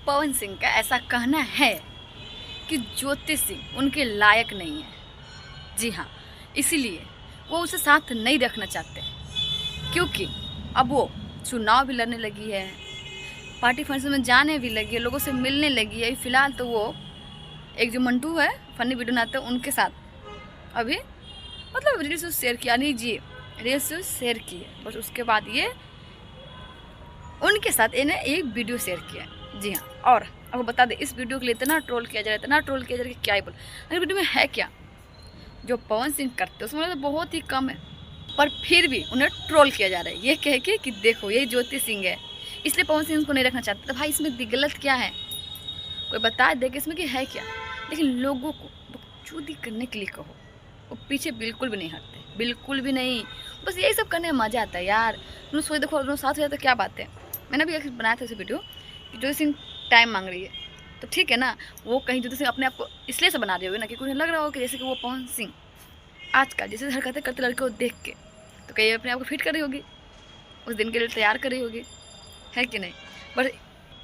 पवन सिंह का ऐसा कहना है कि ज्योति सिंह उनके लायक नहीं है। जी हाँ, इसीलिए वो उसे साथ नहीं रखना चाहते, क्योंकि अब वो चुनाव भी लड़ने लगी है, पार्टी फंक्शन में जाने भी लगी है, लोगों से मिलने लगी है। फिलहाल तो वो एक जो मंटू है फनी वीडियो बनाते हैं उनके साथ अभी मतलब रील्स शेयर किया, नहीं जी रील्स शेयर की है, बस उसके बाद ये उनके साथ इन्हें एक वीडियो शेयर किया है। जी हाँ, और आपको बता दें इस वीडियो के लिए इतना ट्रोल किया जा रहा है, इतना ट्रोल किया जा रहा है कि क्या ही बोल। अगर वीडियो में है क्या, जो पवन सिंह करते हैं उसमें तो बहुत ही कम है, पर फिर भी उन्हें ट्रोल किया जा रहा है ये कह के कि देखो ये ज्योति सिंह है, इसलिए पवन सिंह को नहीं रखना चाहते। तो भाई इसमें गलत क्या है, कोई बता दे कि इसमें कि है क्या। लेकिन लोगों को बकचोदी करने के लिए कहो, वो पीछे बिल्कुल भी नहीं हटते, बिल्कुल भी नहीं। बस यही सब करने में मज़ा आता है यार। तुम सोच देखो दोनों साथ हो जाए तो क्या बात है। मैंने भी बनाया था इसे वीडियो कि ज्योति सिंह टाइम मांग रही है, तो ठीक है ना, वो कहीं ज्योति सिंह अपने आप को इसलिए से बना रही होगी ना कि उन्हें लग रहा हो कि जैसे कि वो पवन सिंह आजकल जैसे हरकतें करते लड़के को देख के तो कहीं अपने आप को फिट कर रही होगी, उस दिन के लिए तैयार कर रही होगी, है कि नहीं। पर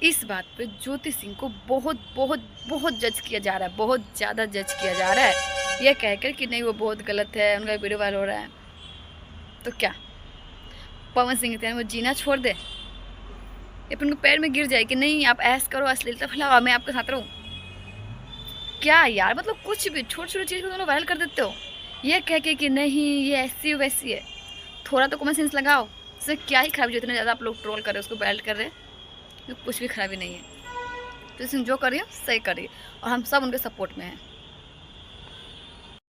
इस बात पे ज्योति सिंह को बहुत बहुत बहुत जज किया जा रहा है, बहुत ज़्यादा जज किया जा रहा है, ये कहकर कि नहीं वो बहुत गलत है, उनका वीडियो वायरल हो रहा है। तो क्या पवन सिंह कहते हैं वो जीना छोड़ दे या फिर उनके पैर में गिर जाए कि नहीं आप ऐश करो, अश्लीलता फैलाओ, मैं आपके साथ रहूँ? क्या यार, मतलब कुछ भी छोटी छोटी चीज़ को तुम वायरल कर देते हो ये कह के कि नहीं ये ऐसी वैसी है। थोड़ा तो कॉमन सेंस लगाओ, इससे क्या ही खराबी जो इतना ज़्यादा आप लोग ट्रोल कर रहे हो, उसको वायरल कर रहे हैं, कुछ भी खराबी नहीं है। तो जो कर रही है सही कर रही है और हम सब उनके सपोर्ट में हैं।